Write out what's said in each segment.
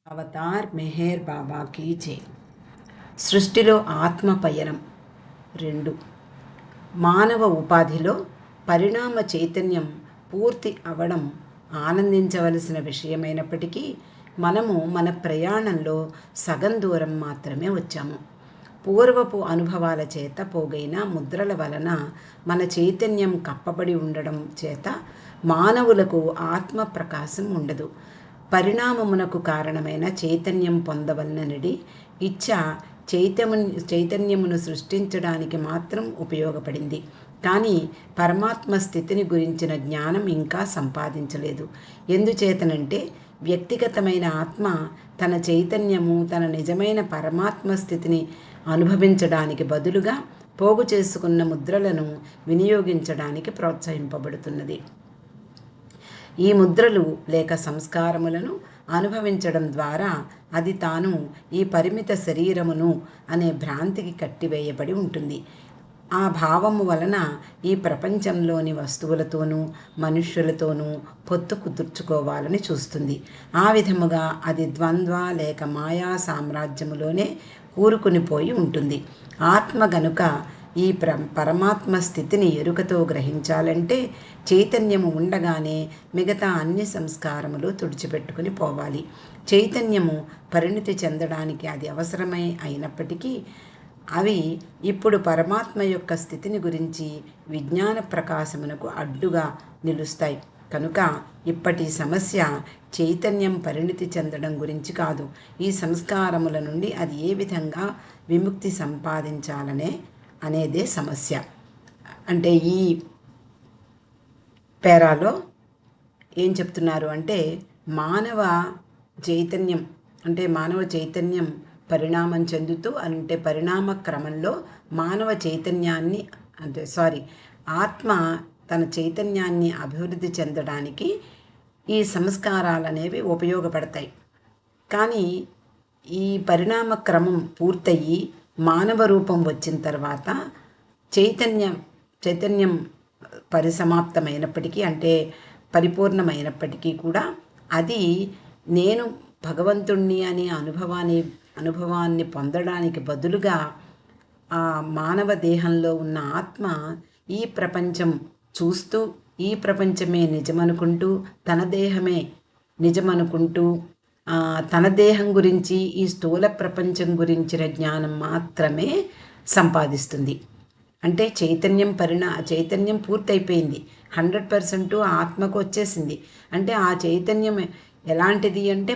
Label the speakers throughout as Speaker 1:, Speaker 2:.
Speaker 1: Avatar Meher బాబాకి జై. సృష్టిలో ఆత్మ పయనం 2. మానవ ఉపాధిలో పరిణామ చైతన్యం పూర్తి అవడం ఆనందించవలసిన విషయమైనప్పటికీ మనము మన ప్రయాణంలో సగం దూరం మాత్రమే వచ్చాము. పూర్వపు అనుభవాల చేత పోగైన ముద్రల వలన మన చైతన్యం కప్పబడి ఉండడం చేత మానవులకు ఆత్మ ప్రకాశం ఉండదు. పరిణామమునకు కారణమైన చైతన్యం పొందవలనడి ఇచ్చ చైతన్యమును సృష్టించడానికి మాత్రం ఉపయోగపడింది. కానీ పరమాత్మ స్థితిని గురించిన జ్ఞానం ఇంకా సంపాదించలేదు. ఎందుచేతనంటే వ్యక్తిగతమైన ఆత్మ తన చైతన్యము తన నిజమైన పరమాత్మ స్థితిని అనుభవించడానికి బదులుగా పోగు చేసుకున్న ముద్రలను వినియోగించడానికి ప్రోత్సహింపబడుతున్నది. ఈ ముద్రలు లేక సంస్కారములను అనుభవించడం ద్వారా అది తాను ఈ పరిమిత శరీరమును అనే భ్రాంతికి కట్టివేయబడి ఉంటుంది. ఆ భావము వలన ఈ ప్రపంచంలోని వస్తువులతోనూ మనుష్యులతోనూ పొత్తు కుదుర్చుకోవాలని చూస్తుంది. ఆ విధముగా అది ద్వంద్వ లేక మాయా సామ్రాజ్యములోనే కూరుకునిపోయి ఉంటుంది. ఆత్మ గనుక ఈ పరమాత్మ స్థితిని ఎరుకతో గ్రహించాలంటే చైతన్యము ఉండగానే మిగతా అన్ని సంస్కారములు తుడిచిపెట్టుకుని పోవాలి. చైతన్యము పరిణితి చెందడానికి అది అవసరమై అయినప్పటికీ అవి ఇప్పుడు పరమాత్మ యొక్క స్థితిని గురించి విజ్ఞాన ప్రకాశమునకు అడ్డుగా నిలుస్తాయి. కనుక ఇప్పటి సమస్య చైతన్యం పరిణితి చెందడం గురించి కాదు, ఈ సంస్కారముల నుండి అది ఏ విధంగా విముక్తి సంపాదించాలనే అనేదే సమస్య. అంటే ఈ పేరాలో ఏం చెప్తున్నారు అంటే మానవ చైతన్యం పరిణామం చెందుతూ అంటే పరిణామ క్రమంలో మానవ చైతన్యాన్ని ఆత్మ తన చైతన్యాన్ని అభివృద్ధి చెందడానికి ఈ సంస్కారాలు అనేవి ఉపయోగపడతాయి. కానీ ఈ పరిణామ క్రమం పూర్తయి మానవ రూపం వచ్చిన తర్వాత చైతన్యం పరిసమాప్తమైనప్పటికీ అంటే పరిపూర్ణమైనప్పటికీ కూడా అది నేను భగవంతుణ్ణి అనే అనుభవాన్ని పొందడానికి బదులుగా ఆ మానవ దేహంలో ఉన్న ఆత్మ ఈ ప్రపంచం చూస్తూ ఈ ప్రపంచమే నిజమనుకుంటూ తన దేహమే నిజమనుకుంటూ తన దేహం గురించి ఈ స్థూల ప్రపంచం గురించిన జ్ఞానం మాత్రమే సంపాదిస్తుంది. అంటే చైతన్యం పూర్తయిపోయింది, 100% ఆత్మకు వచ్చేసింది. అంటే ఆ చైతన్యం ఎలాంటిది అంటే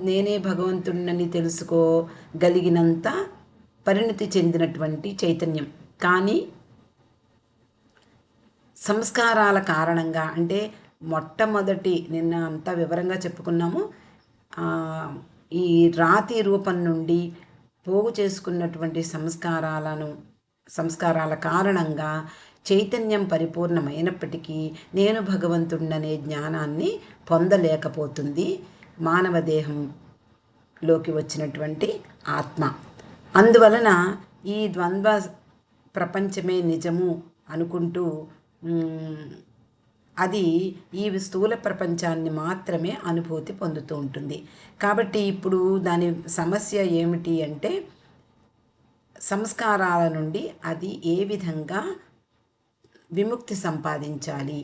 Speaker 1: నేనే భగవంతుడిని తెలుసుకోగలిగినంత పరిణితి చెందినటువంటి చైతన్యం. కానీ సంస్కారాల కారణంగా అంటే మొట్టమొదటి నిన్న అంతా వివరంగా చెప్పుకున్నాము, ఈ రాతి రూపం నుండి పోగు చేసుకున్నటువంటి సంస్కారాల కారణంగా చైతన్యం పరిపూర్ణమైనప్పటికీ నేను భగవంతుడనే జ్ఞానాన్ని పొందలేకపోతుంది మానవ దేహంలోకి వచ్చినటువంటి ఆత్మ. అందువలన ఈ ద్వంద్వ ప్రపంచమే నిజము అనుకుంటూ అది ఈ స్థూల ప్రపంచాన్ని మాత్రమే అనుభూతి పొందుతూ ఉంటుంది. కాబట్టి ఇప్పుడు దాని సమస్య ఏమిటి అంటే సంస్కారాల నుండి అది ఏ విధంగా విముక్తి సంపాదించాలి.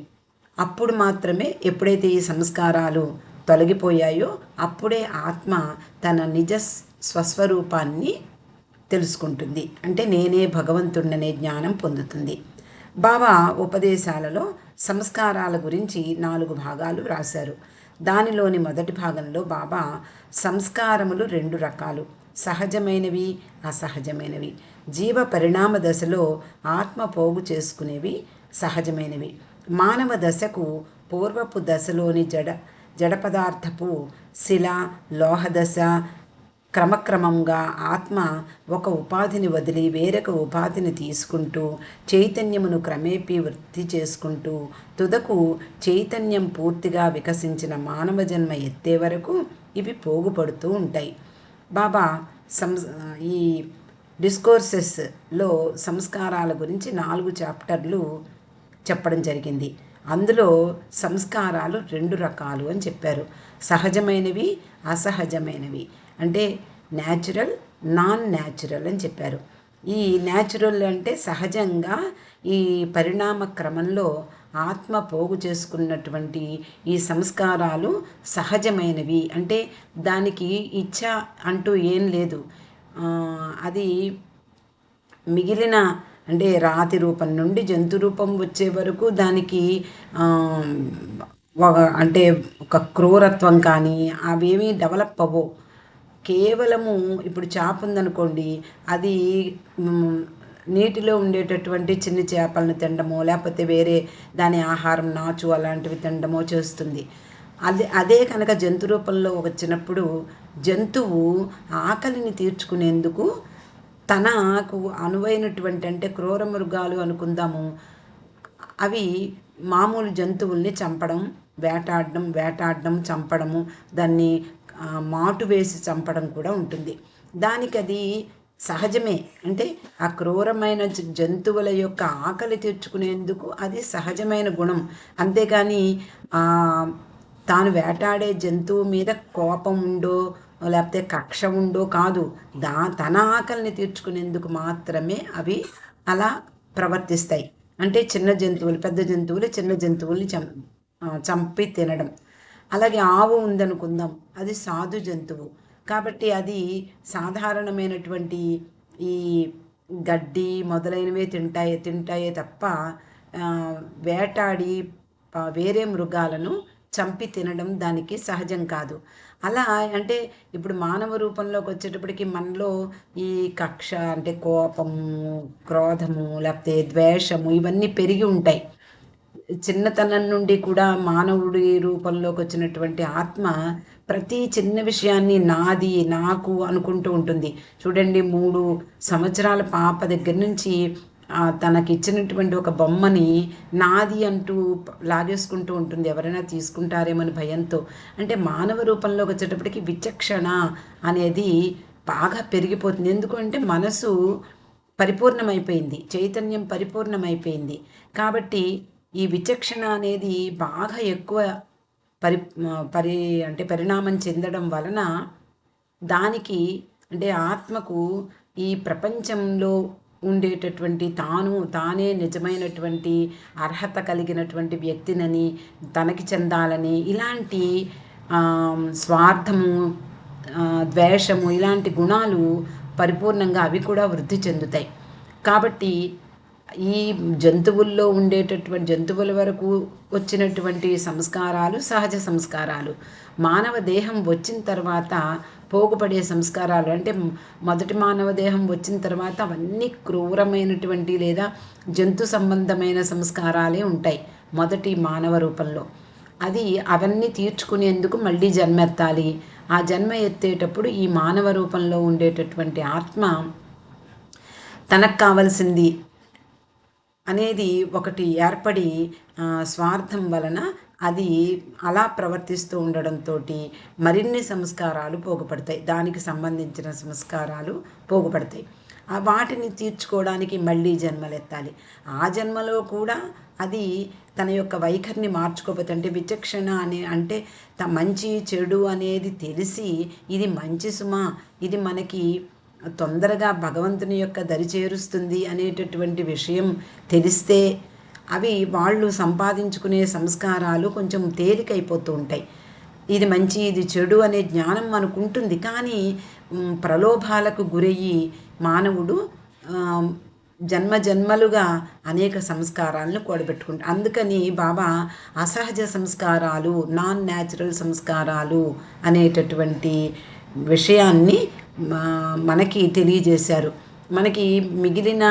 Speaker 1: అప్పుడు మాత్రమే ఎప్పుడైతే ఈ సంస్కారాలు తొలగిపోయాయో అప్పుడే ఆత్మ తన నిజ స్వస్వరూపాన్ని తెలుసుకుంటుంది. అంటే నేనే భగవంతుడనే జ్ఞానం పొందుతుంది. బాబా ఉపదేశాలలో సంస్కారాల గురించి 4 భాగాలు రాశారు. దానిలోని మొదటి భాగంలో బాబా సంస్కారములు 2 రకాలు, సహజమైనవి అసహజమైనవి. జీవ పరిణామ దశలో ఆత్మ పోగు చేసుకునేవి సహజమైనవి. మానవ దశకు పూర్వపు దశలోని జడ పదార్థపు శిల లోహ దశ క్రమక్రమంగా ఆత్మ ఒక ఉపాధిని వదిలి వేరొక ఉపాధిని తీసుకుంటూ చైతన్యమును క్రమేపీ వృద్ధి చేసుకుంటూ తుదకు చైతన్యం పూర్తిగా వికసించిన మానవ జన్మ ఎత్తే వరకు ఇవి పోగుపడుతూ ఉంటాయి. బాబా ఈ డిస్కోర్సెస్లో సంస్కారాల గురించి 4 చాప్టర్లు చెప్పడం జరిగింది. అందులో సంస్కారాలు 2 రకాలు అని చెప్పారు. సహజమైనవి, అసహజమైనవి. అంటే న్యాచురల్, నాన్ న్యాచురల్ అని చెప్పారు. ఈ న్యాచురల్ అంటే సహజంగా ఈ పరిణామ క్రమంలో ఆత్మ పోగు చేసుకున్నటువంటి ఈ సంస్కారాలు సహజమైనవి. అంటే దానికి ఇచ్ఛ అంటూ ఏం లేదు. అది మిగిలిన అంటే రాతి రూపం నుండి జంతు రూపం వచ్చే వరకు దానికి అంటే ఒక క్రూరత్వం కానీ అవేమీ డెవలప్ అవ్వవు. కేవలము ఇప్పుడు చేప ఉందనుకోండి, అది నీటిలో ఉండేటటువంటి చిన్న చేపలను తినడమో లేకపోతే వేరే దాని ఆహారం నాచు అలాంటివి తినడమో చేస్తుంది. అదే కనుక జంతు రూపంలో వచ్చినప్పుడు జంతువు ఆకలిని తీర్చుకునేందుకు తనకు అనువైనటువంటి అంటే క్రూర మృగాలు అనుకుందాము, అవి మామూలు జంతువుల్ని చంపడం, వేటాడడం చంపడము, దాన్ని మాటు వేసి చంపడం కూడా ఉంటుంది. దానికి అది సహజమే. అంటే ఆ క్రూరమైన జంతువుల యొక్క ఆకలి తీర్చుకునేందుకు అది సహజమైన గుణం. అంతేకాని తాను వేటాడే జంతువు మీద కోపం ఉండో లేకపోతే కక్ష ఉండో కాదు. తన ఆకలిని తీర్చుకునేందుకు మాత్రమే అవి అలా ప్రవర్తిస్తాయి. అంటే చిన్న జంతువులు, పెద్ద జంతువులు చిన్న జంతువుల్ని చంపి తినడం. అలాగే ఆవు ఉందనుకుందాం, అది సాధు జంతువు కాబట్టి అది సాధారణమైనటువంటి ఈ గడ్డి మొదలైనవే తింటాయే తప్ప వేటాడి వేరే మృగాలను చంపి తినడం దానికి సహజం కాదు. అలా అంటే ఇప్పుడు మానవ రూపంలోకి వచ్చేటప్పటికి మనలో ఈ కక్ష అంటే కోపము, క్రోధము లేకపోతే ద్వేషము ఇవన్నీ పెరిగి ఉంటాయి. చిన్నతనం నుండి కూడా మానవుడి రూపంలోకి వచ్చినటువంటి ఆత్మ ప్రతి చిన్న విషయాన్ని నాది, నాకు అనుకుంటూ ఉంటుంది. చూడండి, 3 సంవత్సరాల పాప దగ్గర నుంచి తనకిచ్చినటువంటి ఒక బొమ్మని నాది అంటూ లాగేసుకుంటూ ఉంటుంది, ఎవరైనా తీసుకుంటారేమని భయంతో. అంటే మానవ రూపంలోకి వచ్చేటప్పటికి విచక్షణ అనేది బాగా పెరిగిపోతుంది. ఎందుకంటే మనసు పరిపూర్ణమైపోయింది, చైతన్యం పరిపూర్ణమైపోయింది. కాబట్టి ఈ విచక్షణ అనేది బాగా ఎక్కువ పరి పరి అంటే పరిణామం చెందడం వలన దానికి అంటే ఆత్మకు ఈ ప్రపంచంలో ఉండేటటువంటి తానే నిజమైనటువంటి అర్హత కలిగినటువంటి వ్యక్తినని, తనకి చెందాలని ఇలాంటి స్వార్థము, ద్వేషము ఇలాంటి గుణాలు పరిపూర్ణంగా అవి కూడా వృద్ధి చెందుతాయి. కాబట్టి ఈ జంతువుల్లో ఉండేటటువంటి జంతువుల వరకు వచ్చినటువంటి సంస్కారాలు సహజ సంస్కారాలు. మానవ దేహం వచ్చిన తర్వాత పోగుపడే సంస్కారాలు అంటే మొదటి మానవ దేహం వచ్చిన తర్వాత అవన్నీ క్రూరమైనటువంటి లేదా జంతు సంబంధమైన సంస్కారాలే ఉంటాయి మొదటి మానవ రూపంలో. అవన్నీ తీర్చుకునేందుకు మళ్ళీ జన్మెత్తాలి. ఆ జన్మ ఎత్తేటప్పుడు ఈ మానవ రూపంలో ఉండేటటువంటి ఆత్మ తనకు కావలసింది అనేది ఒకటి ఏర్పడి స్వార్థం వలన అది అలా ప్రవర్తిస్తూ ఉండడంతో మరిన్ని సంస్కారాలు పోగుపడతాయి, దానికి సంబంధించిన సంస్కారాలు పోగుపడతాయి. వాటిని తీర్చుకోవడానికి మళ్ళీ జన్మలెత్తాలి. ఆ జన్మలో కూడా అది తన యొక్క వైఖరిని మార్చుకోకపోతే అంటే విచక్షణ అంటే మంచి చెడు అనేది తెలిసి ఇది మంచి సుమా, ఇది మనకి తొందరగా భగవంతుని యొక్క దరి చేరుస్తుంది అనేటటువంటి విషయం తెలిస్తే అవి వాళ్ళు సంపాదించుకునే సంస్కారాలు కొంచెం తేలికైపోతూ ఉంటాయి. ఇది మంచి ఇది చెడు అనే జ్ఞానం మనకుంటుంది, కానీ ప్రలోభాలకు గురయ్యి మానవుడు జన్మలుగా అనేక సంస్కారాలను కూడబెట్టుకుంటాడు. అందుకని బాబా అసహజ సంస్కారాలు, నాన్ న్యాచురల్ సంస్కారాలు అనేటటువంటి విషయాన్ని మనకి తెలియజేశారు. మనకి మిగిలిన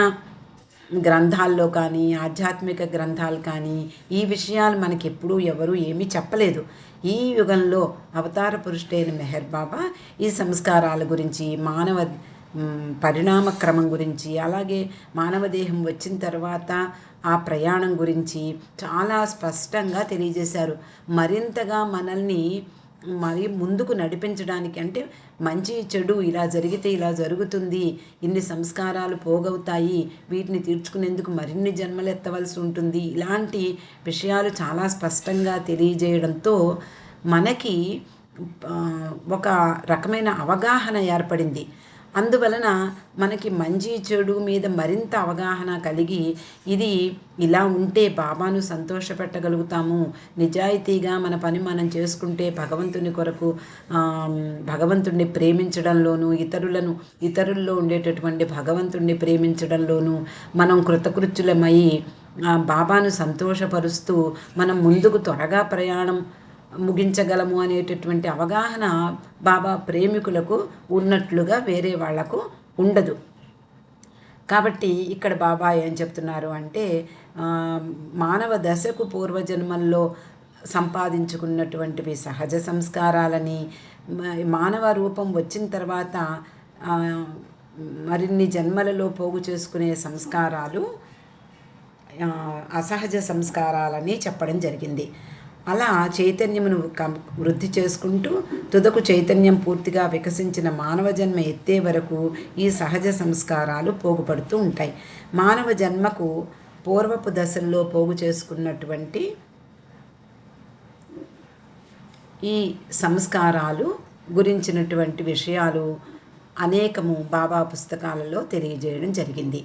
Speaker 1: గ్రంథాల్లో కానీ ఆధ్యాత్మిక గ్రంథాలు కానీ ఈ విషయాలు మనకి ఎప్పుడూ ఎవరు ఏమీ చెప్పలేదు. ఈ యుగంలో అవతార పురుషుడైన మెహర్ బాబా ఈ సంస్కారాల గురించి, మానవ పరిణామ క్రమం గురించి, అలాగే మానవ దేహం వచ్చిన తర్వాత ఆ ప్రయాణం గురించి చాలా స్పష్టంగా తెలియజేశారు. మరింతగా మనల్ని మరి ముందుకు నడిపించడానికి, అంటే మంచి చెడు ఇలా జరిగితే ఇలా జరుగుతుంది, ఇన్ని సంస్కారాలు పోగవుతాయి, వీటిని తీర్చుకునేందుకు మరిన్ని జన్మలు ఎత్తవలసి ఉంటుంది, ఇలాంటి విషయాలు చాలా స్పష్టంగా తెలియజేయడంతో మనకి ఒక రకమైన అవగాహన ఏర్పడింది. అందువలన మనకి మంచి చెడు మీద మరింత అవగాహన కలిగి, ఇది ఇలా ఉంటే బాబాను సంతోషపెట్టగలుగుతాము, నిజాయితీగా మన పని మనం చేసుకుంటే భగవంతుని కొరకు భగవంతుణ్ణి ప్రేమించడంలోనూ ఇతరుల్లో ఉండేటటువంటి భగవంతుణ్ణి ప్రేమించడంలోనూ మనం కృతకృత్యులమై బాబాను సంతోషపరుస్తూ మనం ముందుకు త్వరగా ప్రయాణం ముగించగలము అనేటటువంటి అవగాహన బాబా ప్రేమికులకు ఉన్నట్లుగా వేరే వాళ్లకు ఉండదు. కాబట్టి ఇక్కడ బాబా ఏం చెప్తున్నారు అంటే, మానవ దశకు పూర్వజన్మల్లో సంపాదించుకున్నటువంటివి సహజ సంస్కారాలని, మానవ రూపం వచ్చిన తర్వాత మరిన్ని జన్మలలో పోగు చేసుకునే సంస్కారాలు అసహజ సంస్కారాలని చెప్పడం జరిగింది. అలా చైతన్యమును వృద్ధి చేసుకుంటూ తుదకు చైతన్యం పూర్తిగా వికసించిన మానవ జన్మ ఎత్తే వరకు ఈ సహజ సంస్కారాలు పోగుపడుతూ ఉంటాయి. మానవ జన్మకు పూర్వపు దశల్లో పోగు చేసుకున్నటువంటి ఈ సంస్కారాలు గురించినటువంటి విషయాలు అనేకము బాబా పుస్తకాలలో తెలియజేయడం జరిగింది.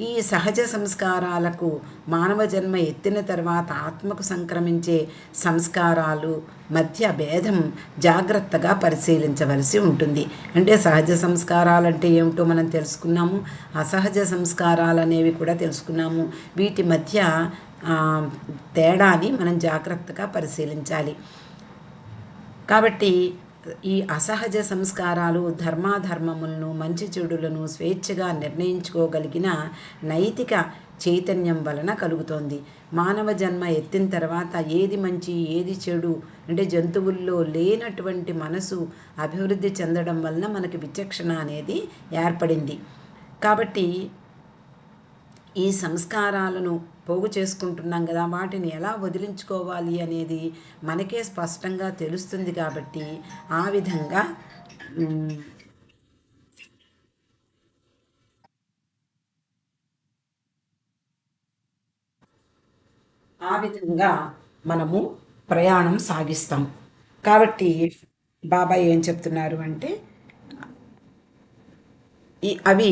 Speaker 1: ఈ సహజ సంస్కారాలకు మానవ జన్మ ఎత్తిన తర్వాత ఆత్మకు సంక్రమించే సంస్కారాలు మధ్య భేదం జాగ్రత్తగా పరిశీలించవలసి ఉంటుంది. అంటే సహజ సంస్కారాలంటే ఏమిటో మనం తెలుసుకున్నాము, అసహజ సంస్కారాలు అనేవి కూడా తెలుసుకున్నాము. వీటి మధ్య తేడాని మనం జాగ్రత్తగా పరిశీలించాలి. కాబట్టి ఈ అసహజ సంస్కారాలు ధర్మాధర్మములను, మంచి చెడులను స్వేచ్ఛగా నిర్ణయించుకోగలిగిన నైతిక చైతన్యం వలన కలుగుతోంది. మానవ జన్మ ఎత్తిన తర్వాత ఏది మంచి ఏది చెడు అంటే జంతువుల్లో లేనటువంటి మనసు అభివృద్ధి చెందడం వలన మనకి విచక్షణ అనేది ఏర్పడింది. కాబట్టి ఈ సంస్కారాలను పోగు చేసుకుంటున్నాం కదా, వాటిని ఎలా వదిలించుకోవాలి అనేది మనకే స్పష్టంగా తెలుస్తుంది. కాబట్టి ఆ విధంగా మనము ప్రయాణం సాగిస్తాం. కాబట్టి బాబా ఏం చెప్తున్నారు అంటే, అవి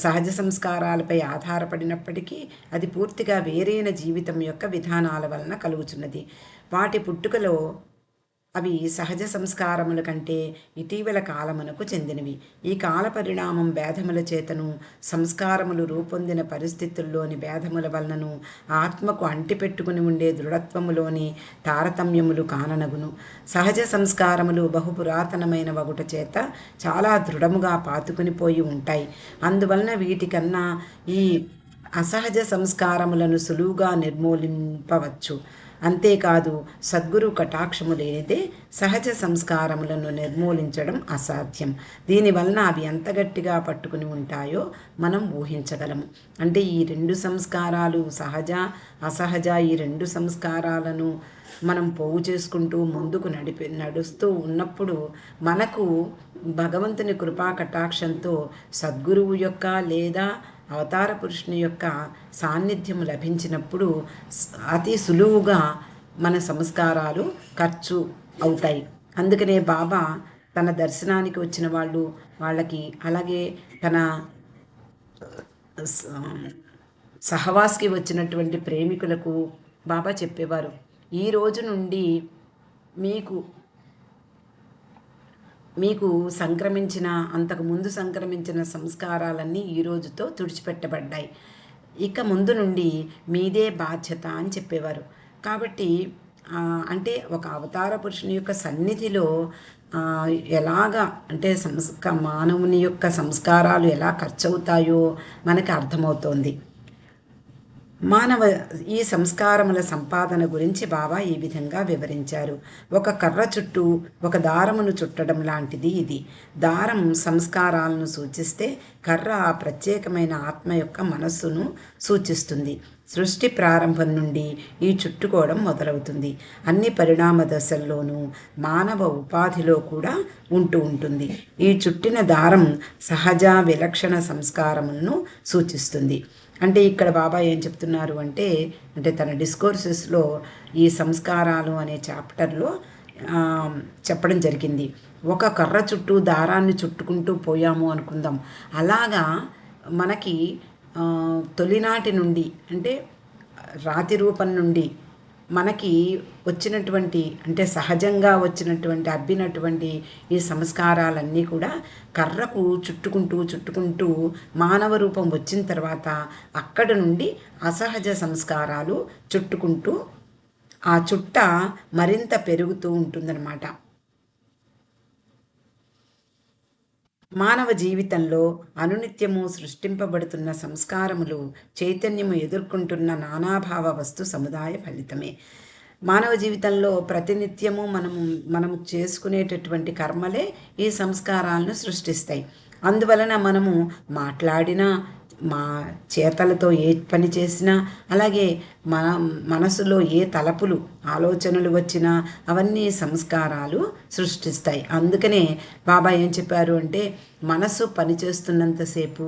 Speaker 1: సహజ సంస్కారాలపై ఆధారపడినప్పటికీ అది పూర్తిగా వేరైన జీవితం యొక్క విధానాల వలన కలుగుతున్నది. వాటి పుట్టుకలో అవి సహజ సంస్కారముల కంటే ఇటీవల కాలమునకు చెందినవి. ఈ కాల పరిణామం భేదముల చేతను, సంస్కారములు రూపొందిన పరిస్థితుల్లోని భేదముల వలనను, ఆత్మకు అంటిపెట్టుకుని ఉండే దృఢత్వములోని తారతమ్యములు కాననగును. సహజ సంస్కారములు బహుపురాతనమైన వగుట చేత చాలా దృఢముగా పాతుకుని పోయి ఉంటాయి. అందువలన వీటికన్నా ఈ అసహజ సంస్కారములను సులువుగా నిర్మూలింపవచ్చు. అంతేకాదు సద్గురు కటాక్షము లేనిదే సహజ సంస్కారములను నిర్మూలించడం అసాధ్యం. దీనివలన అవి ఎంత గట్టిగా పట్టుకుని ఉంటాయో మనం ఊహించగలము. అంటే ఈ రెండు సంస్కారాలు, సహజ అసహజ, ఈ రెండు సంస్కారాలను మనం పోగు చేసుకుంటూ ముందుకు నడుస్తూ ఉన్నప్పుడు మనకు భగవంతుని కృపా కటాక్షంతో సద్గురువు యొక్క లేదా అవతార పురుషుని యొక్క సాన్నిధ్యం లభించినప్పుడు అతి సులువుగా మన సంస్కారాలు ఖర్చు అవుతాయి. అందుకనే బాబా తన దర్శనానికి వచ్చిన వాళ్ళకి, అలాగే తన సహవాస్కి వచ్చినటువంటి ప్రేమికులకు బాబా చెప్పేవారు, ఈ రోజు నుండి మీకు సంక్రమించిన, అంతకుముందు సంక్రమించిన సంస్కారాలన్నీ ఈ రోజుతో తుడిచిపెట్టబడ్డాయి. ఇక ముందు నుండి మీదే బాధ్యత అని చెప్పేవారు. కాబట్టి అంటే ఒక అవతార పురుషుని యొక్క సన్నిధిలో ఎలాగా అంటే మానవుని యొక్క సంస్కారాలు ఎలా ఖర్చు అవుతాయో మనకి అర్థమవుతోంది. ఈ సంస్కారముల సంపాదన గురించి బాబా ఈ విధంగా వివరించారు. ఒక కర్ర చుట్టూ ఒక దారమును చుట్టడం లాంటిది ఇది. దారం సంస్కారాలను సూచిస్తే కర్ర ప్రత్యేకమైన ఆత్మ యొక్క మనస్సును సూచిస్తుంది. సృష్టి ప్రారంభం నుండి ఈ చుట్టుకోవడం మొదలవుతుంది. అన్ని పరిణామ దశల్లోనూ మానవ ఉపాధిలో కూడా ఉంటూ ఉంటుంది. ఈ చుట్టిన దారం సహజ విలక్షణ సంస్కారములను సూచిస్తుంది. అంటే ఇక్కడ బాబా ఏం చెప్తున్నారు అంటే తన డిస్కోర్సెస్లో ఈ సంస్కారాలు అనే చాప్టర్లో చెప్పడం జరిగింది. ఒక కర్ర చుట్టూ దారాన్ని చుట్టుకుంటూ పోయాము అనుకుందాం. అలాగా మనకి తొలినాటి నుండి అంటే రాతి రూపం నుండి మనకి వచ్చినటువంటి అంటే సహజంగా వచ్చినటువంటి అబ్బినటువంటి ఈ సంస్కారాలన్నీ కూడా కర్రకు చుట్టుకుంటూ మానవ రూపం వచ్చిన తర్వాత అక్కడ నుండి అసహజ సంస్కారాలు చుట్టుకుంటూ ఆ చుట్ట మరింత పెరుగుతూ ఉంటుందన్నమాట. మానవ జీవితంలో అనునిత్యము సృష్టింపబడుతున్న సంస్కారములు చైతన్యము ఎదుర్కొంటున్న నానాభావ వస్తు సముదాయ ఫలితమే. మానవ జీవితంలో ప్రతినిత్యము మనము చేసుకునేటటువంటి కర్మలే ఈ సంస్కారాలను సృష్టిస్తాయి. అందువలన మనము మాట్లాడినా మా చేతలతో ఏ పని చేసినా అలాగే మన మనసులో ఏ తలపులు ఆలోచనలు వచ్చినా అవన్నీ సంస్కారాలు సృష్టిస్తాయి. అందుకనే బాబా ఏం చెప్పారు అంటే మనసు పనిచేస్తున్నంతసేపు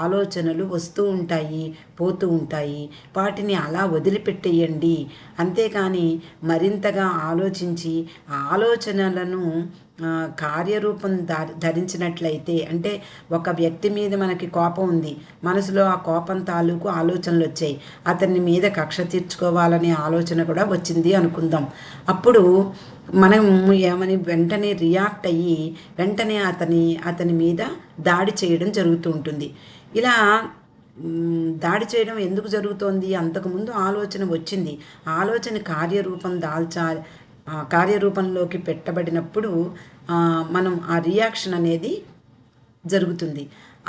Speaker 1: ఆలోచనలు వస్తూ ఉంటాయి, పోతూ ఉంటాయి. వాటిని అలా వదిలిపెట్టేయండి. అంతేకాని మరింతగా ఆలోచించి ఆలోచనలను కార్యరూపం ధరించినట్లయితే అంటే ఒక వ్యక్తి మీద మనకి కోపం ఉంది, మనసులో ఆ కోపం తాలూకు ఆలోచనలు వచ్చాయి, అతని మీద కక్ష తీర్చుకోవాలనే ఆలోచన కూడా వచ్చింది అనుకుందాం. అప్పుడు మనం ఏమని వెంటనే రియాక్ట్ అయ్యి వెంటనే అతని మీద దాడి చేయడం జరుగుతూ ఉంటుంది. ఇలా దాడి చేయడం ఎందుకు జరుగుతోంది? అంతకుముందు ఆలోచన వచ్చింది, ఆలోచన కార్యరూపంలోకి పెట్టబడినప్పుడు మనం ఆ రియాక్షన్ అనేది జరుగుతుంది.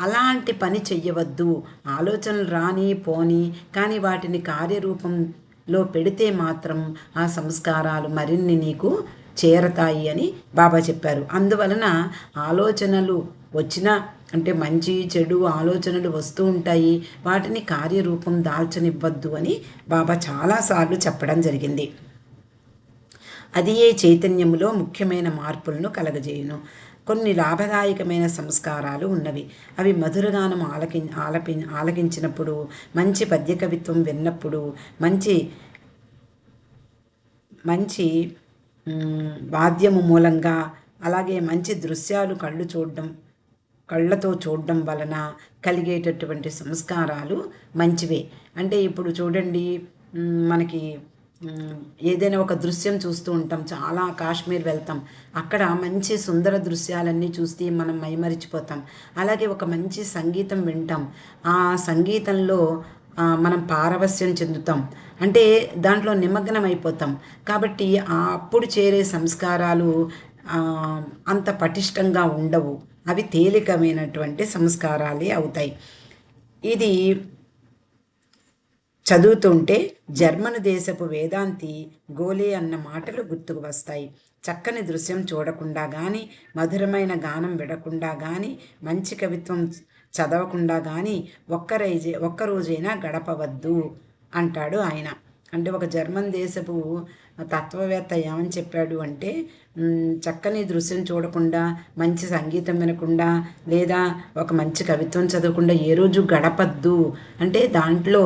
Speaker 1: అలాంటి పని చెయ్యవద్దు. ఆలోచనలు రాని పోని కానీ వాటిని కార్యరూపంలో పెడితే మాత్రం ఆ సంస్కారాలు మరిన్ని నీకు చేరతాయి అని బాబా చెప్పారు. అందువలన ఆలోచనలు వచ్చినా అంటే మంచి చెడు ఆలోచనలు వస్తూ ఉంటాయి, వాటిని కార్యరూపం దాల్చనివ్వద్దు అని బాబా చాలాసార్లు చెప్పడం జరిగింది. అది ఏ చైతన్యములో ముఖ్యమైన మార్పులను కలగజేయును. కొన్ని లాభదాయకమైన సంస్కారాలు ఉన్నవి. అవి మధురగానం ఆలకించినప్పుడు, మంచి పద్య కవిత్వం విన్నప్పుడు, మంచి వాద్యము మూలంగా, అలాగే మంచి దృశ్యాలు కళ్ళతో చూడడం వలన కలిగేటటువంటి సంస్కారాలు మంచివే. అంటే ఇప్పుడు చూడండి, మనకి ఏదైనా ఒక దృశ్యం చూస్తూ ఉంటాం, చాలా కాశ్మీర్ వెళ్తాం, అక్కడ మంచి సుందర దృశ్యాలన్నీ చూస్తే మనం మైమరిచిపోతాం. అలాగే ఒక మంచి సంగీతం వింటాం, ఆ సంగీతంలో మనం పారవస్యం చెందుతాం, అంటే దాంట్లో నిమగ్నం అయిపోతాం. కాబట్టి అప్పుడు చేరే సంస్కారాలు అంత పటిష్టంగా ఉండవు, అవి తేలికమైనటువంటి సంస్కారాలే అవుతాయి. ఇది చదువుతుంటే జర్మన్ దేశపు వేదాంతి గోలే అన్న మాటలు గుర్తుకు వస్తాయి. చక్కని దృశ్యం చూడకుండా కానీ, మధురమైన గానం వినకుండా కానీ, మంచి కవిత్వం చదవకుండా కానీ ఒక్కరోజైనా గడపవద్దు అంటాడు ఆయన. అంటే ఒక జర్మన్ దేశపు తత్వవేత్త ఏమని చెప్పాడు అంటే, చక్కని దృశ్యం చూడకుండా, మంచి సంగీతం వినకుండా, లేదా ఒక మంచి కవిత్వం చదవకుండా ఏ రోజు గడపద్దు అంటే దాంట్లో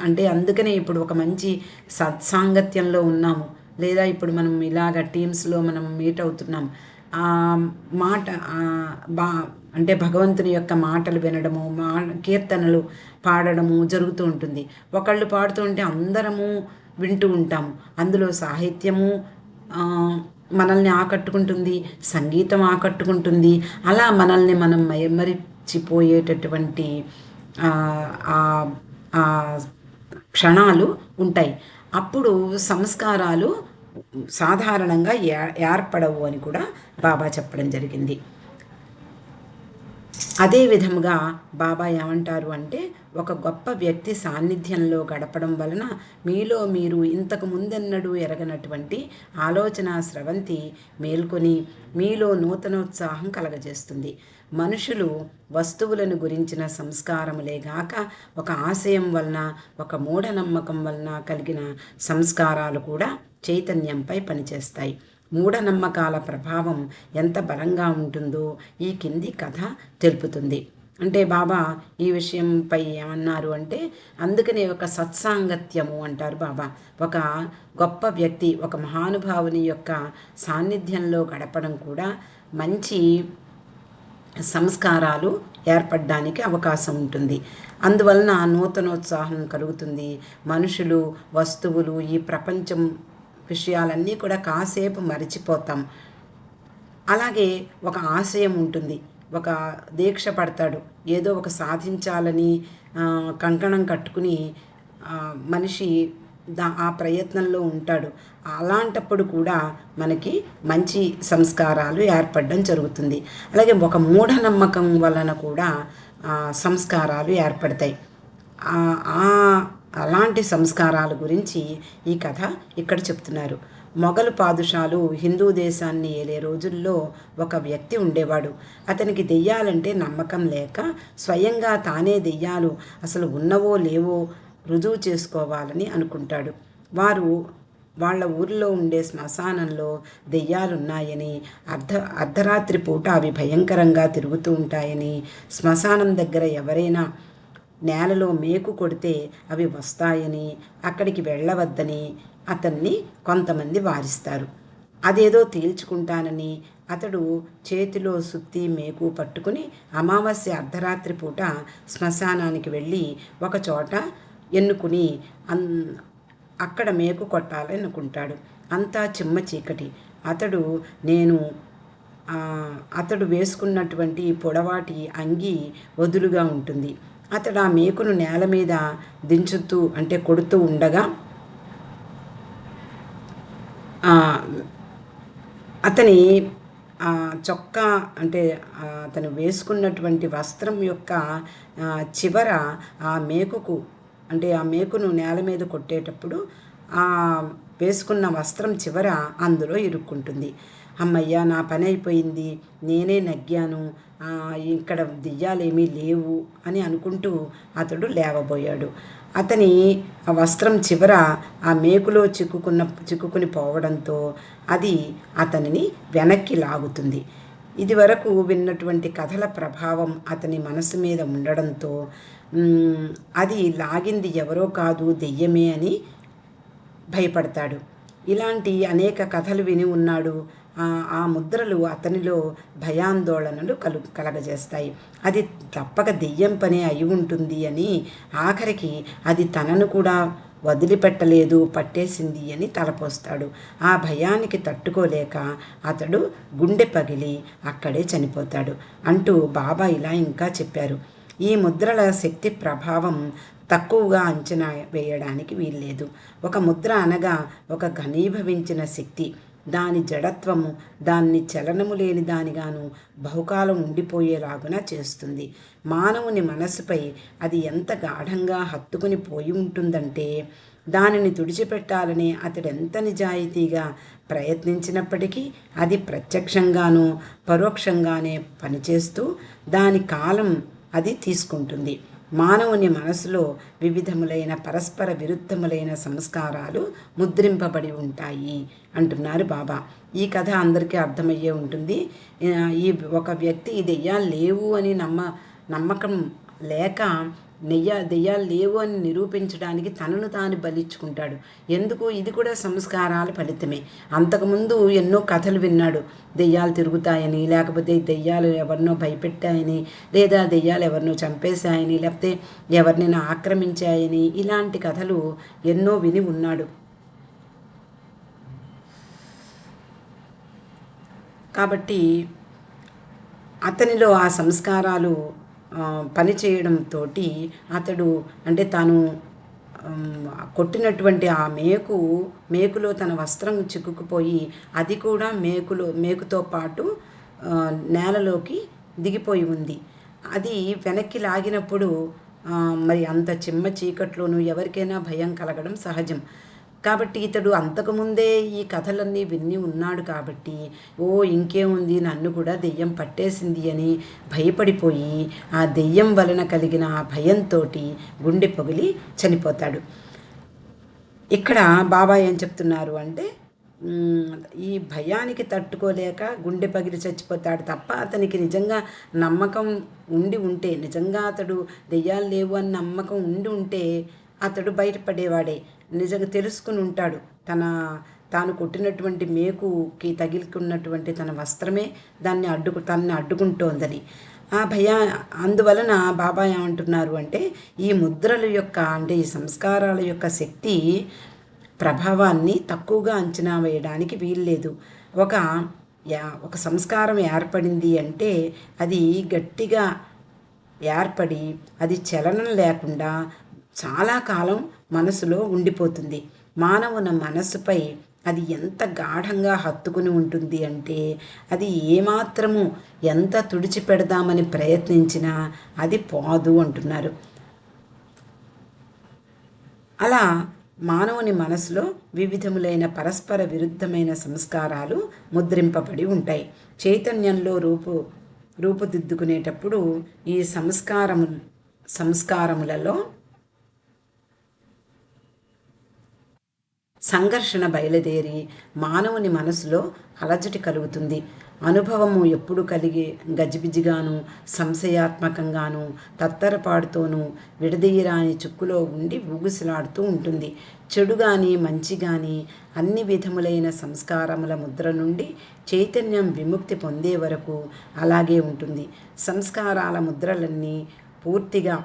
Speaker 1: అంటే అందుకనే ఇప్పుడు ఒక మంచి సత్సాంగత్యంలో ఉన్నాము, లేదా ఇప్పుడు మనం ఇలాగ టీమ్స్లో మనం మీట్ అవుతున్నాం, ఆ మాట అంటే భగవంతుని యొక్క మాటలు వినడము, కీర్తనలు పాడడము జరుగుతూ ఉంటుంది. ఒకళ్ళు పాడుతూ ఉంటే అందరము వింటూ ఉంటాము. అందులో సాహిత్యము మనల్ని ఆకట్టుకుంటుంది, సంగీతం ఆకట్టుకుంటుంది. అలా మనల్ని మనం మైమరిచిపోయేటటువంటి క్షణాలు ఉంటాయి. అప్పుడు సంస్కారాలు సాధారణంగా ఏర్పడవు అని కూడా బాబా చెప్పడం జరిగింది. అదే విధముగా బాబా ఏమంటారు అంటే, ఒక గొప్ప వ్యక్తి సాన్నిధ్యంలో గడపడం వలన మీలో మీరు ఇంతకు ముందెన్నడూ ఎరగనటువంటి ఆలోచన స్రవంతి మేల్కొని మీలో నూతనోత్సాహం కలగజేస్తుంది. మనుషులు వస్తువులను గురించిన సంస్కారములేగాక ఒక ఆశయం వలన, ఒక మూఢనమ్మకం వలన కలిగిన సంస్కారాలు కూడా చైతన్యంపై పనిచేస్తాయి. మూఢనమ్మకాల ప్రభావం ఎంత బలంగా ఉంటుందో ఈ కింది కథ తెలుపుతుంది. అంటే బాబా ఈ విషయంపై ఏమన్నారు అంటే, అందుకనే ఒక సత్సాంగత్యము అంటారు బాబా. ఒక గొప్ప వ్యక్తి, ఒక మహానుభావుని యొక్క సాన్నిధ్యంలో గడపడం కూడా మంచి సంస్కారాలు ఏర్పడడానికి అవకాశం ఉంటుంది. అందువలన నూతనోత్సాహం కలుగుతుంది. మనుషులు, వస్తువులు, ఈ ప్రపంచం విషయాలన్నీ కూడా కాసేపు మరిచిపోతాం. అలాగే ఒక ఆశయం ఉంటుంది. ఒక దీక్ష పడతాడు, ఏదో ఒక సాధించాలని కంకణం కట్టుకుని మనిషి ఆ ప్రయత్నంలో ఉంటాడు. అలాంటప్పుడు కూడా మనకి మంచి సంస్కారాలు ఏర్పడడం జరుగుతుంది. అలాగే ఒక మూఢనమ్మకం వలన కూడా సంస్కారాలు ఏర్పడతాయి. అలాంటి సంస్కారాల గురించి ఈ కథ ఇక్కడ చెప్తున్నారు. మొఘలు పాదుషాలు హిందూ దేశాన్ని ఏలే రోజుల్లో ఒక వ్యక్తి ఉండేవాడు. అతనికి దెయ్యాలంటే నమ్మకం లేక స్వయంగా తానే దెయ్యాలు అసలు ఉన్నవో లేవో రుజువు చేసుకోవాలని అనుకుంటాడు. వాళ్ళ ఊరిలో ఉండే శ్మశానంలో దెయ్యాలున్నాయని, అర్ధరాత్రి పూట అవి భయంకరంగా తిరుగుతూ ఉంటాయని, శ్మశానం దగ్గర ఎవరైనా నేలలో మేకు కొడితే అవి వస్తాయని, అక్కడికి వెళ్ళవద్దని అతన్ని కొంతమంది వారిస్తారు. అదేదో తేల్చుకుంటానని అతడు చేతిలో సుత్తి మేకు పట్టుకుని అమావాస్య అర్ధరాత్రి పూట శ్మశానానికి వెళ్ళి ఒక చోట ఎన్నుకుని అక్కడ మేకు కొట్టాలని అనుకుంటాడు. అంతా చిమ్మ చీకటి. అతడు వేసుకున్నటువంటి పొడవాటి అంగి వదులుగా ఉంటుంది. అతడు ఆ మేకును నేల మీద దించుతూ అంటే కొడుతూ ఉండగా అతని చొక్కా అంటే అతను వేసుకున్నటువంటి వస్త్రం యొక్క చివర ఆ మేకును నేల మీద కొట్టేటప్పుడు ఆ వేసుకున్న వస్త్రం చివర అందులో ఇరుక్కుంటుంది. అమ్మయ్య, నా పని అయిపోయింది, నేనే నగ్గాను, ఇక్కడ దెయ్యాలేమీ లేవు అని అనుకుంటూ అతడు లేవబోయాడు. అతని ఆ వస్త్రం చివర ఆ మేకులో చిక్కుకుని పోవడంతో అది అతనిని వెనక్కి లాగుతుంది. ఇది వరకు విన్నటువంటి కథల ప్రభావం అతని మనసు మీద ఉండడంతో అది లాగింది ఎవరో కాదు, దెయ్యమే అని భయపడతాడు. ఇలాంటి అనేక కథలు విని ఉన్నాడు. ఆ ముద్రలు అతనిలో భయాందోళనలు కలగజేస్తాయి. అది తప్పక దెయ్యం పనే అయి ఉంటుంది అని, ఆఖరికి అది తనను కూడా వదిలిపెట్టలేదు, పట్టేసింది అని తలపోస్తాడు. ఆ భయానికి తట్టుకోలేక అతడు గుండె పగిలి అక్కడే చనిపోతాడు అంటూ బాబా ఇలా ఇంకా చెప్పారు. ఈ ముద్రల శక్తి ప్రభావం తక్కువగా అంచనా వేయడానికి వీల్లేదు. ఒక ముద్ర అనగా ఒక ఘనీభవించిన శక్తి. దాని జడత్వము దాన్ని చలనము లేని దానిగాను బహుకాలం ఉండిపోయేలాగున చేస్తుంది. మానవుని మనసుపై అది ఎంత గాఢంగా హత్తుకుని పోయి ఉంటుందంటే, దానిని తుడిచిపెట్టాలని అతడెంత నిజాయితీగా ప్రయత్నించినప్పటికీ అది ప్రత్యక్షంగానూ పరోక్షంగానే పనిచేస్తూ దాని కాలం అది తీసుకుంటుంది. మానవుని మనసులో వివిధములైన పరస్పర విరుద్ధములైన సంస్కారాలు ముద్రింపబడి ఉంటాయి అంటున్నారు బాబా. ఈ కథ అందరికీ అర్థమయ్యే ఉంటుంది. ఈ ఒక వ్యక్తి దెయ్యాలు లేవు అని నమ్మకం లేక దెయ్యాలు లేవు అని నిరూపించడానికి తనను తాను బలిచ్చుకుంటాడు. ఎందుకు? ఇది కూడా సంస్కారాల ఫలితమే. అంతకుముందు ఎన్నో కథలు విన్నాడు, దెయ్యాలు తిరుగుతాయని, లేకపోతే దెయ్యాలు ఎవరినో భయపెట్టాయని, లేదా దెయ్యాలు ఎవరినో చంపేశాయని, లేకపోతే ఎవరినైనా ఆక్రమించాయని, ఇలాంటి కథలు ఎన్నో విని ఉన్నాడు. కాబట్టి అతనిలో ఆ సంస్కారాలు పనిచేయడంతో అతడు అంటే తాను కొట్టినటువంటి ఆ మేకులో తన వస్త్రం చిక్కుకుపోయి అది కూడా మేకుతో పాటు నేలలోకి దిగిపోయి ఉంది. అది వెనక్కి లాగినప్పుడు మరి అంత చిమ్మ చీకట్లోనూ ఎవరికైనా భయం కలగడం సహజం. కాబట్టి ఇతడు అంతకుముందే ఈ కథలన్నీ విని ఉన్నాడు కాబట్టి, ఓ ఇంకేముంది నన్ను కూడా దెయ్యం పట్టేసింది అని భయపడిపోయి ఆ దెయ్యం వలన కలిగిన ఆ భయంతో గుండె పగిలి చనిపోతాడు. ఇక్కడ బాబా ఏం చెప్తున్నారు అంటే, ఈ భయానికి తట్టుకోలేక గుండె పగిలి చచ్చిపోతాడు తప్ప అతనికి నిజంగా నమ్మకం ఉండి ఉంటే, నిజంగా అతడు దెయ్యాలు లేవు అని నమ్మకం ఉండి ఉంటే అతడు బయటపడేవాడే. నిజంగా తెలుసుకుని ఉంటాడు తాను కొట్టినటువంటి మేకుకి తగిలికున్నటువంటి తన వస్త్రమే తనని అడ్డుకుంటోందని. అందువలన బాబా ఏమంటున్నారు అంటే, ఈ ముద్రల యొక్క అంటే ఈ సంస్కారాల యొక్క శక్తి ప్రభావాన్ని తక్కువగా అంచనా వేయడానికి వీల్లేదు. ఒక సంస్కారం ఏర్పడింది అంటే అది గట్టిగా ఏర్పడి అది చలనం లేకుండా చాలా కాలం మనసులో ఉండిపోతుంది. మానవుని మనసుపై అది ఎంత గాఢంగా హత్తుకుని ఉంటుంది అంటే అది ఏమాత్రము ఎంత తుడిచిపెడదామని ప్రయత్నించినా అది పోదు అంటున్నారు. అలా మానవుని మనసులో వివిధములైన పరస్పర విరుద్ధమైన సంస్కారాలు ముద్రింపబడి ఉంటాయి. చైతన్యంలో రూపుదిద్దుకునేటప్పుడు ఈ సంస్కారములలో సంఘర్షణ బయలుదేరి మానవుని మనసులో అలజడి కలుగుతుంది. అనుభవము ఎప్పుడు కలిగి గజిబిజిగాను సంశయాత్మకంగాను తత్తరపాటుతోనూ విడదీయరాని చుక్కులో ఉండి ఊగుసలాడుతూ ఉంటుంది. చెడు కానీ మంచి కానీ అన్ని విధములైన సంస్కారముల ముద్ర నుండి చైతన్యం విముక్తి పొందే వరకు అలాగే ఉంటుంది. సంస్కారాల ముద్రలన్నీ పూర్తిగా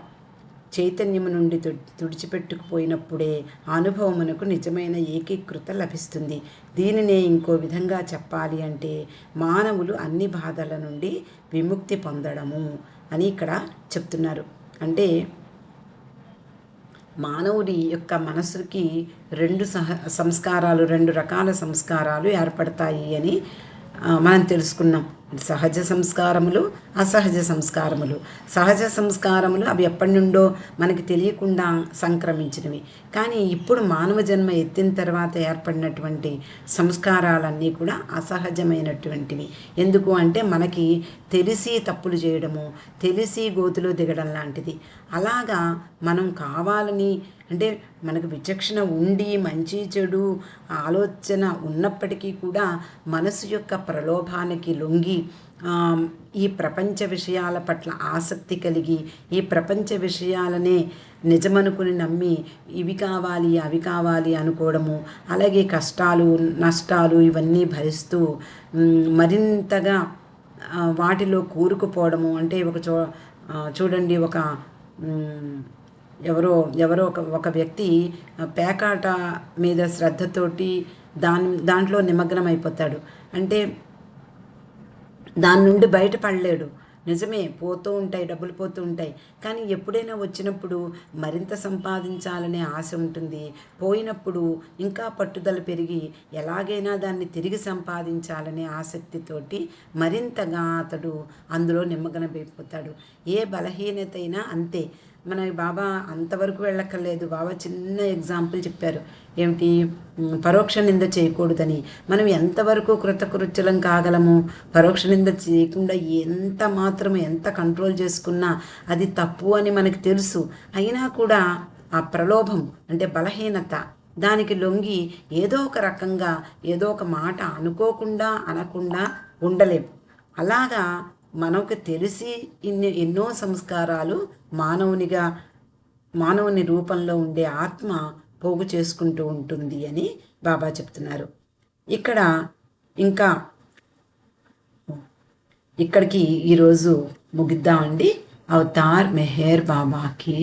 Speaker 1: చైతన్యము నుండి తుడిచిపెట్టుకుపోయినప్పుడే అనుభవమునకు నిజమైన ఏకీకృత లభిస్తుంది. దీనినే ఇంకో విధంగా చెప్పాలి అంటే మానవులు అన్ని బాధల నుండి విముక్తి పొందడము అని ఇక్కడ చెప్తున్నారు. అంటే మానవుడి యొక్క మనసుకి రెండు రకాల సంస్కారాలు ఏర్పడతాయి అని మనం తెలుసుకున్నాం. సహజ సంస్కారములు, అసహజ సంస్కారములు. సహజ సంస్కారములు అవి ఎప్పటి నుండో మనకి తెలియకుండా సంక్రమించినవి. కానీ ఇప్పుడు మానవ జన్మ ఎత్తిన తర్వాత ఏర్పడినటువంటి సంస్కారాలన్నీ కూడా అసహజమైనటువంటివి. ఎందుకు అంటే మనకి తెలిసి తప్పులు చేయడము, తెలిసి గోతులో దిగడం లాంటిది. అలాగా మనం కావాలని అంటే మనకు విచక్షణ ఉండి మంచి చెడు ఆలోచన ఉన్నప్పటికీ కూడా మనసు యొక్క ప్రలోభానికి లొంగి ఈ ప్రపంచ విషయాల పట్ల ఆసక్తి కలిగి ఈ ప్రపంచ విషయాలనే నిజమనుకుని నమ్మి ఇవి కావాలి అవి కావాలి అనుకోవడము, అలాగే కష్టాలు నష్టాలు ఇవన్నీ భరిస్తూ మరింతగా వాటిలో కూరుకుపోవడము. అంటే చూడండి ఎవరో ఒక వ్యక్తి పేకాట మీద శ్రద్ధతోటి దాంట్లో నిమగ్నం అయిపోతాడు. అంటే దాని నుండి బయటపడలేడు. నిజమే, పోతూ ఉంటాయి, డబ్బులు పోతూ ఉంటాయి. కానీ ఎప్పుడైనా వచ్చినప్పుడు మరింత సంపాదించాలనే ఆశ ఉంటుంది. పోయినప్పుడు ఇంకా పట్టుదల పెరిగి ఎలాగైనా దాన్ని తిరిగి సంపాదించాలనే ఆసక్తితోటి మరింతగా అతడు అందులో నిమగ్నమైపోతాడు. ఏ బలహీనత అయినా అంతే. మన బాబా అంతవరకు వెళ్ళక్కర్లేదు. బాబా చిన్న ఎగ్జాంపుల్ చెప్పారు. ఏమిటి? పరోక్ష నింద చేయకూడదని. మనం ఎంతవరకు కృతకృత్యులం కాగలము? పరోక్ష నింద చేయకుండా ఎంత కంట్రోల్ చేసుకున్నా అది తప్పు అని మనకు తెలుసు. అయినా కూడా ఆ ప్రలోభం అంటే బలహీనత, దానికి లొంగి ఏదో ఒక రకంగా ఏదో ఒక మాట అనకుండా ఉండలేం. అలాగా మనకు తెలిసి ఎన్నో సంస్కారాలు మానవుని రూపంలో ఉండే ఆత్మ పోగు చేసుకుంటూ ఉంటుంది అని బాబా చెప్తున్నారు. ఇక్కడికి ఈరోజు ముగిద్దామండి. అవతార్ మెహర్ బాబాకి